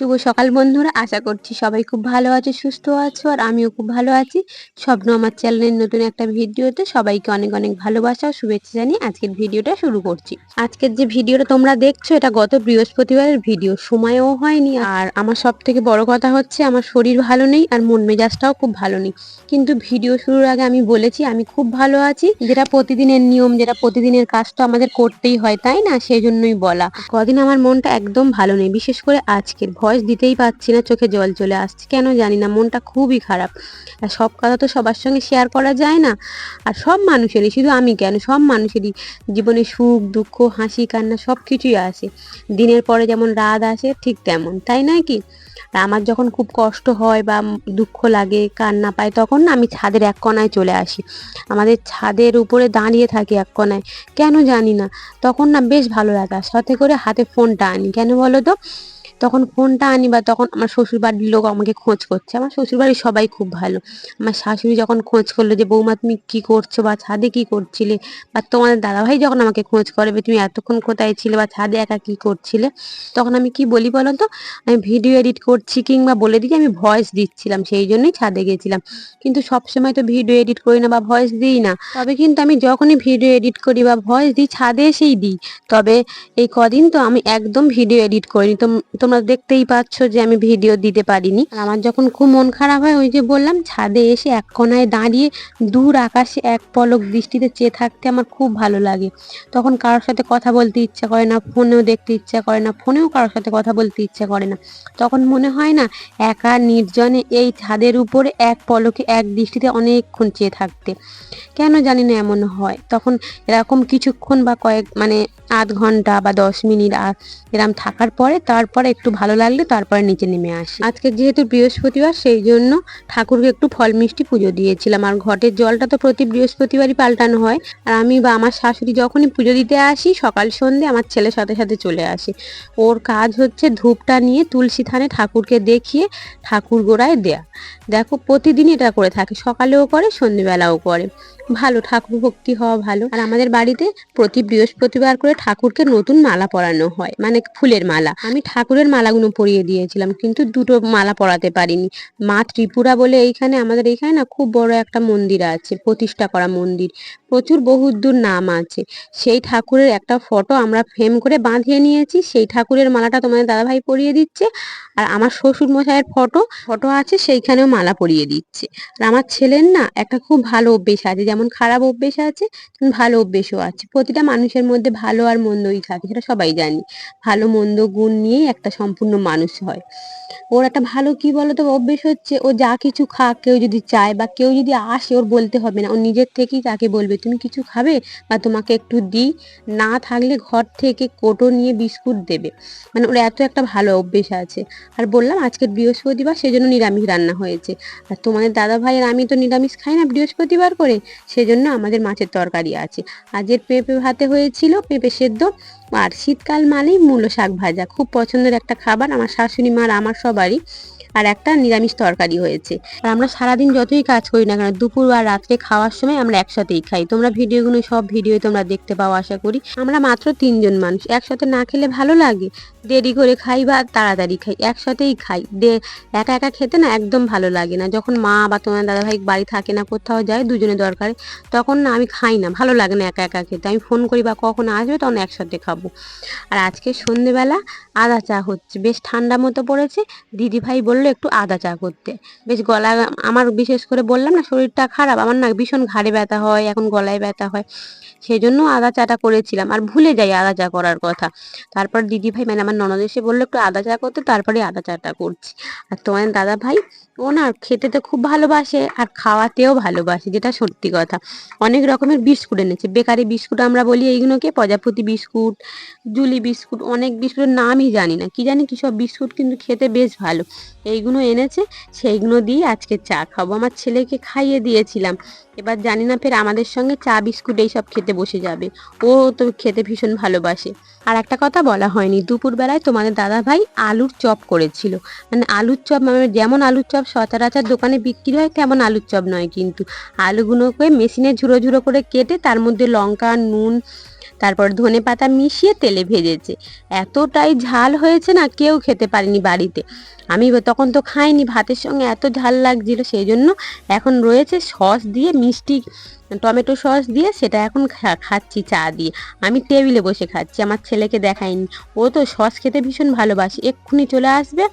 শুভ সকাল বন্ধুরা, আশা করছি সবাই খুব ভালো আছো, সুস্থ আছো, আর আমিও খুব ভালো আছি। স্বপ্ন আমার চ্যানেলের নতুন একটা ভিডিওতে সবাইকে অনেক অনেক ভালোবাসা ও শুভেচ্ছা জানিয়ে আজকের ভিডিওটা শুরু করছি। আজকের যে ভিডিওটা তোমরা দেখছো এটা গত বৃহস্পতিবারের ভিডিও, সময়ও হয়নি। আর আমার সব থেকে বড় কথা হচ্ছে আমার শরীর ভালো নেই আর মন মেজাজটাও খুব ভালো নেই। কিন্তু ভিডিও শুরুর আগে আমি বলেছি আমি খুব ভালো আছি, যেটা প্রতিদিনের নিয়ম, যেটা প্রতিদিনের কাজটা আমাদের করতেই হয়, তাই না? সেই জন্যই বলা। কদিন আমার মনটা একদম ভালো নেই, বিশেষ করে আজকের ভয়েস দিতেই পারছি না, চোখে জল চলে আসছে, কেন জানি না, মনটা খুবই খারাপ। আর সব কথা তো সবার সঙ্গে শেয়ার করা যায় না। আর সব মানুষেরই, শুধু আমি কেন, সব মানুষেরই জীবনে সুখ দুঃখ হাসি কান্না সব কিছুই আসে। দিনের পরে যেমন রাত আসে ঠিক তেমন, তাই নয় কি? আর আমার যখন খুব কষ্ট হয় বা দুঃখ লাগে, কান্না পায়, তখন না আমি ছাদের এক কোণায় চলে আসি। আমাদের ছাদের উপরে দাঁড়িয়ে থাকি এক কোণায়, কেন জানি না। তখন না বেশ ভালো লাগে। আর সাথে করে হাতে ফোনটা আনি, কেন বলো তো? তখন ফোনটা আনি বা তখন আমার শ্বশুর বাড়ির লোক আমাকে খোঁজ করছে। আমার শ্বশুর বাড়ির সবাই খুব ভালো। আমার শাশুড়ি যখন খোঁজ করলো যে বৌমা তুমি কি করছো বা ছাদে কি করছিলে, বা তোমাদের দাদাভাই যখন আমাকে খোঁজ করে তুমি এতক্ষণ কোথায় ছিলে বা ছাদে একা কি করছিলে, তখন আমি কি বলি বলো তো? আমি ভিডিও এডিট করছি, কিংবা বলে দিই আমি ভয়েস দিচ্ছিলাম, সেই জন্যই ছাদে গেছিলাম। কিন্তু সবসময় তো ভিডিও এডিট করি না বা ভয়েস দিই না। তবে কিন্তু আমি যখনই ভিডিও এডিট করি বা ভয়েস দিই ছাদে এসেই দিই। তবে এই কদিন তো আমি একদম ভিডিও এডিট করিনি। তোমরা দেখতেই পাচ্ছ যে আমি ভিডিও দিতে পারিনি। আর আমার যখন খুব মন খারাপ হয়, ওই যে বললাম, ছাদে এসে এক কোণায় দাঁড়িয়ে দূর আকাশে এক পলক দৃষ্টিতে চেয়ে থাকতে আমার খুব ভালো লাগে। তখন কারোর সাথে কথা বলতে ইচ্ছা করে না, ফোনেও দেখতে ইচ্ছা করে না, ফোনেও কারোর সাথে কথা বলতে ইচ্ছা করে না। তখন মনে হয় না একা নির্জনে এই ছাদের উপরে এক পলকে এক দৃষ্টিতে অনেকক্ষণ চেয়ে থাকতে। কেন জানি না এমন হয়। তখন এরকম কিছুক্ষণ বা আধ ঘন্টা বা 10 মিনিট এরম থাকার পরে তারপরে একটু ভালো লাগলে তারপরে নিচে নেমে আসি। আজকে যেহেতু বৃহস্পতিবার, সেই জন্য ঠাকুরকে একটু ফল মিষ্টি পুজো দিয়েছিলাম। আর ঘটের জলটা তো প্রতি বৃহস্পতিবারই পাল্টানো হয়। আর আমি বা আমার শাশুড়ি যখনই পুজো দিতে আসি, সকাল সন্ধ্যে আমার ছেলের সাথে সাথে চলে আসে। ওর কাজ হচ্ছে ধূপটা নিয়ে তুলসী থানে ঠাকুরকে দেখিয়ে ঠাকুর গোড়ায় দেয়া। দেখো প্রতিদিনই এটা করে থাকে, সকালেও করে সন্ধ্যেবেলাও করে। ভালো, ঠাকুর ভক্তি হওয়া ভালো। আর আমাদের বাড়িতে প্রতি বৃহস্পতিবার করে ঠাকুরকে নতুন মালা পরানো হয়, মানে ফুলের মালা। আমি ঠাকুরের মালাগুলো পরিয়ে দিয়েছিলাম, কিন্তু দুটো মালা পরাতে পারিনি। মা ত্রিপুরা বলে আমাদের এইখানে না খুব বড় একটা মন্দির আছে, প্রতিষ্ঠা করা মন্দির, প্রচুর বহুদূর নাম আছে। সেই ঠাকুরের একটা ফটো আমরা ফ্রেম করে বাঁধিয়ে নিয়েছি, সেই ঠাকুরের মালাটা তোমাদের দাদাভাই পরিয়ে দিচ্ছে। আর আমার শ্বশুর মশাইয়ের ফটো ফটো আছে, সেইখানেও মালা পরিয়ে দিচ্ছে। আর আমার ছেলের না একটা খুব ভালো অভ্যেস আছে, যেমন খারাপ অভ্যেস আছে তেমন ভালো অভ্যেসও আছে। প্রতিটা মানুষের মধ্যে ভালো আর মন্দই থাকে, সেটা সবাই জানি। ভালো মন্দ গুণ নিয়েই একটা সম্পূর্ণ মানুষ হয়। ওর একটা ভালো কি বলতো অভ্যেস হচ্ছে, ও যা কিছু খাক, কেউ যদি চায় বা কেউ যদি আসে, ওর বলতে হবে না, ও নিজের থেকেই তাকে বলবে তুমি কিছু খাবে বা তোমাকে একটু দিই। না থাকলে ঘর থেকে কোটো নিয়ে বিস্কুট দেবে। মানে ওর এত একটা ভালো অভ্যেস আছে। আর বললাম আজকের বৃহস্পতিবার, সেজন্য নিরামিষ রান্না হয়েছে। আর তোমাদের দাদা ভাই আর আমি তো নিরামিষ খাই না বৃহস্পতিবার করে, সেজন্য আমাদের মাছের তরকারি আছে। আজের পেঁপে ভাতে হয়েছিল, পেঁপে সেদ্ধ। আর শীতকাল মানেই মূলো শাক ভাজা, খুব পছন্দের একটা খাবার আমার শাশুড়ি মার, আমার সবারই। আর একটা নিরামিষ তরকারি হয়েছে। আর আমরা সারাদিন যতই কাজ করি না কেন, দুপুর আর রাত্রে খাওয়ার সময় আমরা একসাথেই খাই। তোমরা ভিডিওগুলো সব ভিডিও তোমরা দেখতে পাও আশা করি। আমরা মাত্র 3জন মানুষ, একসাথে না খেলে ভালো লাগে? দেরি করে খাই বা তাড়াতাড়ি খাই, একসাথেই খাই। একা একা খেতে না একদম ভালো লাগে না। যখন মা বা তোমার দাদাভাই বাড়ি থাকে না, কোথাও যায় দুজনে দরকারে, তখন না আমি খাই না, ভালো লাগে না একা একা খেতে। আমি ফোন করি বা কখন আসবে, তখন একসাথে খাবো। আর আজকে সন্ধেবেলা আদা চা হচ্ছে, বেশ ঠান্ডা মতো পড়েছে। দিদিভাই বললো একটু আদা চা করতে। বেশ গলা, আমার বিশেষ করে বললাম না শরীরটা খারাপ, আমার না ভীষণ ঘাড়ে ব্যথা হয়, এখন গলায় ব্যথা হয়, সেই জন্য আদা চাটা করেছিলাম। আর ভুলে যাই আদা চা করার কথা। তারপর দিদিভাই মানে আমার ননদ এসে বললো একটু আদা চা করতে, তারপরে আদা চাটা করছি। আর তোমার দাদা ভাই, ও না খেতে তো খুব ভালোবাসে আর খাওয়াতেও ভালোবাসে, যেটা সত্যি কথা। অনেক রকমের বিস্কুট এনেছে, বেকারি বিস্কুট আমরা বলি এইগুলোকে, প্রজাপতি বিস্কুট, জুলি বিস্কুট, অনেক বিস্কুটের নামই জানি না, কি জানি কি সব বিস্কুট, কিন্তু খেতে বেশ ভালো। এইগুলো এনেছে, সেইগুলো দিয়ে আজকে চা খাবো। আমার ছেলেকে খাইয়ে দিয়েছিলাম, এবার জানি না ফের আমাদের সঙ্গে চা বিস্কুট এইসব খেতে বসে যাবে। ও তো খেতে ভীষণ ভালোবাসে। আর একটা কথা বলা হয়নি, দুপুরবেলায় তোমাদের দাদা ভাই আলুর চপ করেছিল। মানে আলুর চপ, মানে যেমন আলুর চপ সচরাচর দোকানে বিক্রি হয় তেমন আলুর চপ নয়, কিন্তু আলুগুলোকে মেশিনে ঝুড়ো ঝুড়ো করে কেটে তার মধ্যে লঙ্কা, নুন, তারপর ধনেপাতা মিশিয়ে তেলে ভেজেছে। এতটাই ঝাল হয়েছে না, কেউ খেতে পারেনি বাড়িতে। আমি তখন তো খাইনি, ভাতের সঙ্গে এত ঝাল লাগছিল, সেই জন্য এখন রয়েছে সস দিয়ে, মিষ্টি টমেটো সস দিয়ে, সেটা এখন খাচ্ছি চা দিয়ে। আমি টেবিলে বসে খাচ্ছি, আমার ছেলেকে দেখাইনি। ও তো সস খেতে ভীষণ ভালোবাসে, এক্ষুনি চলে আসবে।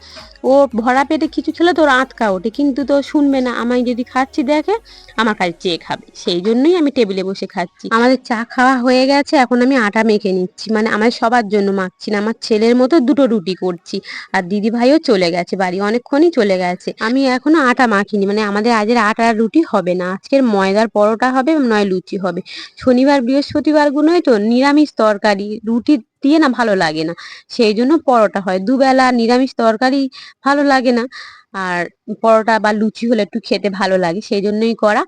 ও ভরা পেটে কিছু খেলে তোর আঁতকা ওঠে, কিন্তু তো শুনবে না। আমি যদি খাচ্ছি দেখে আমার কাছে চেয়ে খাবে, সেই জন্যই আমি টেবিলে বসে খাচ্ছি। আমাদের চা খাওয়া হয়ে গেছে, এখন আমি আটা মেখে নিচ্ছি, মানে আমার সবার জন্য মাখছি না, আমার ছেলের মতো দুটো রুটি করছি। আর দিদি ভাইও চলে গেছে বাড়ি, অনেকক্ষণই চলে গেছে। আমি এখনো আটা মাখিনি, মানে আমাদের আজের আটার রুটি হবে না, আজকের ময়দার পরোটা হবে, নয় লুচি হবে। শনিবার বৃহস্পতিবার গুলোই তো নিরামিষ তরকারি, রুটি দিয়ে না ভালো লাগে না, সেই জন্য পরোটা হয়। দুবেলা নিরামিষ তরকারি ভালো লাগে না, আর পরোটা বা লুচি হলে একটু খেতে ভালো লাগে, সেই জন্যই করা।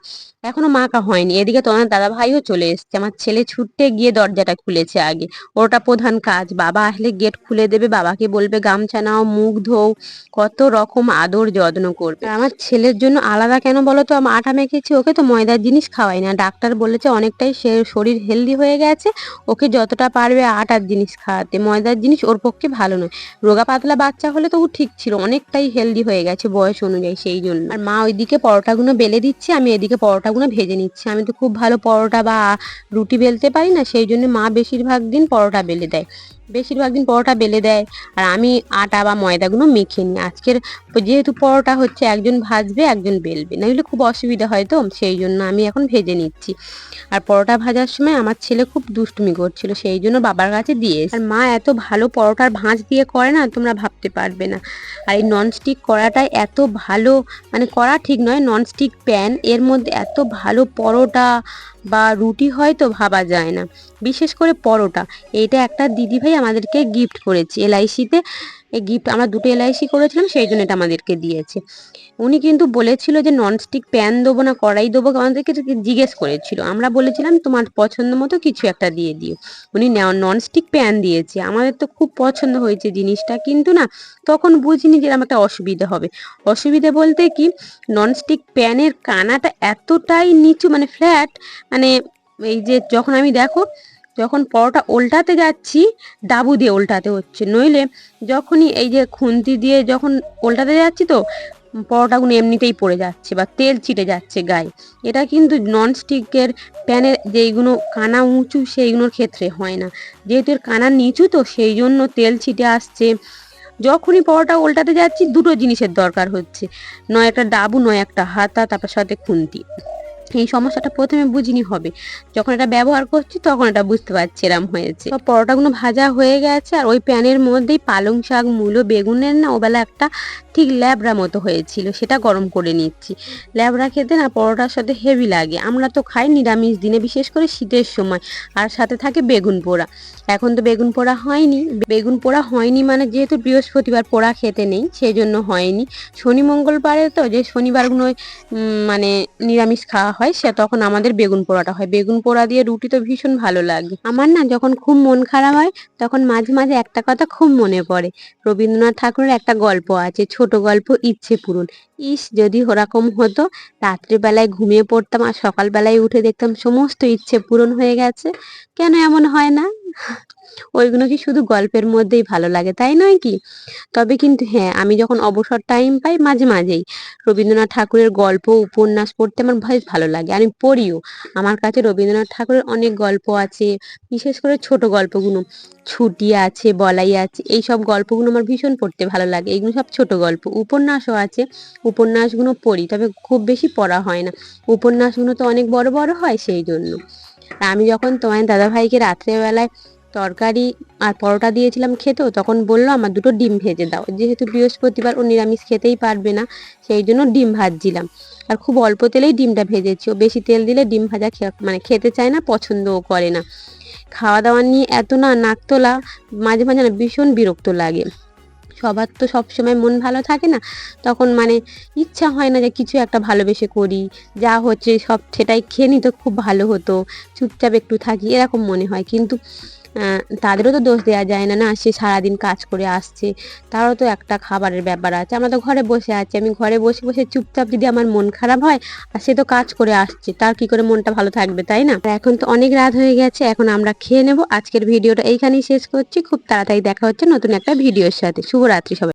এখনো মাখা হয়নি। এদিকে তোমার দাদা ভাইও চলে এসছে, আমার ছেলে ছুটতে গিয়ে দরজাটা খুলেছে আগে, ওটা প্রধান কাজ। বাবা আসলে গেট খুলে দেবে, বাবাকে বলবে গামছা নাও, মুখ ধোও, কত রকম আদর যত্ন করবে। আর আমার ছেলের জন্য আলাদা কেন বলো তো, আমি আটা মেখেছি, ওকে তো ময়দার জিনিস খাওয়াই না, ডাক্তার বলেছে অনেকটাই সে শরীর হেলদি হয়ে গেছে, ওকে যতটা পারবে আটার জিনিস খাওয়াতে, ময়দার জিনিস ওর পক্ষে ভালো নয়। রোগা পাতলা বাচ্চা হলে তো ও ঠিক ছিল, অনেকটাই হেলদি হয়ে গেছে বয়স অনুযায়ী, সেই জন্য। আর মা ওইদিকে পরোটাগুলো বেলে দিচ্ছে, আমি এদিকে পরোটাগুলো ভেজে নিচ্ছি। আমি তো খুব ভালো পরোটা বা রুটি বেলতে পারি না, সেই জন্য মা বেশিরভাগ দিন পরোটা বেলে দেয়, আর আমি আটা বা ময়দাগুলো মেখে নিই। আজকের যেহেতু পরোটা হচ্ছে, একজন ভাজবে একজন বেলবে, নইলে খুব অসুবিধা হয়, তো সেই জন্য আমি এখন ভেজে নিচ্ছি। আর পরোটা ভাজার সময় আমার ছেলে খুব দুষ্টুমি করছিল, সেই জন্য বাবার কাছে দিয়ে। আর মা এত ভালো পরোটার ভাঁজ দিয়ে করে না, তোমরা ভাবতে পারবে না। আর এই ননস্টিক কড়াটাই এত ভালো, মানে কড়া ঠিক নয়, ননস্টিক প্যান, এর মধ্যে এত ভালো পরোটা বা রুটি হয় তো ভাবা যায় না, বিশেষ করে পরোটা। এইটা একটা দিদিভাই আমাদেরকে গিফট করেছে এলআইসিতে, এই গিফট আমরা দুটো এলআইসি করেছিলাম, সেই জন্য এটা আমাদেরকে দিয়েছে। উনি কিন্তু বলেছিল যে ননস্টিক প্যান দেবো না কড়াই দেবো, আমাদেরকে জিজ্ঞেস করেছিল, আমরা বলেছিলাম তোমার পছন্দ মতো কিছু একটা দিয়ে দিও। উনি ননস্টিক প্যান দিয়েছে, আমাদের তো খুব পছন্দ হয়েছে জিনিসটা, কিন্তু না তখন বুঝিনি যে আমার একটা অসুবিধা হবে। অসুবিধা বলতে কি, ননস্টিক প্যানের কানাটা এতটাই নিচু, মানে ফ্ল্যাট, মানে এই যে যখন আমি যখন পরোটা উল্টাতে যাচ্ছি, ডাবু দিয়ে উল্টাতে হচ্ছে, নইলে যখনই এই যে খুন্তি দিয়ে যখন উল্টাতে যাচ্ছি, তো পরোটাগুলো এমনিতেই পড়ে যাচ্ছে বা তেল ছিটে যাচ্ছে গায়ে। এটা কিন্তু ননস্টিকের প্যানের যেইগুলো কানা উঁচু সেইগুলোর ক্ষেত্রে হয় না, যেহেতু এর কানা নিচু, তো সেই জন্য তেল ছিটে আসছে। যখনই পরোটা উল্টাতে যাচ্ছি, দুটো জিনিসের দরকার হচ্ছে, নয় একটা ডাবু, নয় একটা হাতা, তারপর সাথে খুন্তি। এই সমস্যাটা প্রথমে বুঝিনি হবে, যখন এটা ব্যবহার করছি তখন এটা বুঝতে পারছি এরম হয়েছে। সব পরোটাগুলো ভাজা হয়ে গেছে, আর ওই প্যানের মধ্যেই পালং শাক, মূলো, বেগুনের না ওবেলা একটা ঠিক ল্যাবড়া মতো হয়েছিল, সেটা গরম করে নিচ্ছি। ল্যাবড়া খেতে না পরোটার সাথে হেভি লাগে, আমরা তো খাই নিরামিষ দিনে, বিশেষ করে শীতের সময়। আর সাথে থাকে বেগুন পোড়া। এখন তো বেগুন পোড়া হয়নি মানে যেহেতু বৃহস্পতিবার পোড়া খেতে নেই, সেই জন্য হয়নি। শনি মঙ্গলবারে তো যে শনিবারগুলো মানে নিরামিষ খাওয়া হয়, সে তখন আমাদের বেগুন পোড়াটা হয়। বেগুন পোড়া দিয়ে রুটি তো ভীষণ ভালো লাগে আমার। না যখন খুব মন খারাপ হয়, তখন মাঝে মাঝে একটা কথা খুব মনে পড়ে, রবীন্দ্রনাথ ঠাকুরের একটা গল্প আছে, ছোট গল্প, ইচ্ছে পূরণ। ইস, যদি ওরকম হতো, রাত্রিবেলায় ঘুমিয়ে পড়তাম আর সকালবেলায় উঠে দেখতাম সমস্ত ইচ্ছে পূরণ হয়ে গেছে। কেন এমন হয় না? ওইগুলো কি শুধু গল্পের মধ্যেই ভালো লাগে, তাই নয় কি? তবে কিন্তু হ্যাঁ, আমি যখন অবসর টাইম পাই মাঝে মাঝেই রবীন্দ্রনাথ ঠাকুরের গল্প উপন্যাস পড়তে আমার বেশ ভালো লাগে, আমি পড়িও। আমার কাছে রবীন্দ্রনাথ ঠাকুরের অনেক গল্প আছে, বিশেষ করে ছোট গল্পগুলো, ছুটি আছে, বলাই আছে, এই সব গল্পগুলো আমার ভীষণ পড়তে ভালো লাগে। এইগুলো সব ছোট গল্প। উপন্যাসও আছে, উপন্যাসগুলো পড়ি, তবে খুব বেশি পড়া হয় না, উপন্যাসগুলো তো অনেক বড় বড় হয়, সেই জন্য। আমি যখন তোমার দাদাভাইকে রাত্রেবেলায় তরকারি আর পরোটা দিয়েছিলাম খেতেও, তখন বললো আমার দুটো ডিম ভেজে দাও, যেহেতু বৃহস্পতিবার ও নিরামিষ খেতেই পারবে না, সেই জন্য ডিম ভাজছিলাম। আর খুব অল্প তেলেই ডিমটা ভেজেছি, ও বেশি তেল দিলে ডিম ভাজা মানে খেতে চায় না, পছন্দও করে না। খাওয়া দাওয়া নিয়ে এত না নাক তোলা, মাঝে মাঝে না ভীষণ বিরক্ত লাগে। সবার তো সবসময় মন ভালো থাকে না, তখন মানে ইচ্ছা হয় না যে কিছু একটা ভালোবেসে করি, যা হচ্ছে সব সেটাই খেয়ে নিই তো খুব ভালো হতো, চুপচাপ একটু থাকি, এরকম মনে হয়। কিন্তু তাদেরও তো দোষ দেওয়া যায় না, না সে সারাদিন কাজ করে আসছে, তারও তো একটা খাবারের ব্যাপার আছে। আমরা তো ঘরে বসে আছি, আমি ঘরে বসে বসে চুপচাপ যদি আমার মন খারাপ হয়, আর সে তো কাজ করে আসছে, তার কি করে মনটা ভালো থাকবে, তাই না? এখন তো অনেক রাত হয়ে গেছে, এখন আমরা খেয়ে নেব। আজকের ভিডিওটা এইখানেই শেষ করছি। খুব তাড়াতাড়ি দেখা হচ্ছে নতুন একটা ভিডিওর সাথে। শুভরাত্রি সবাই।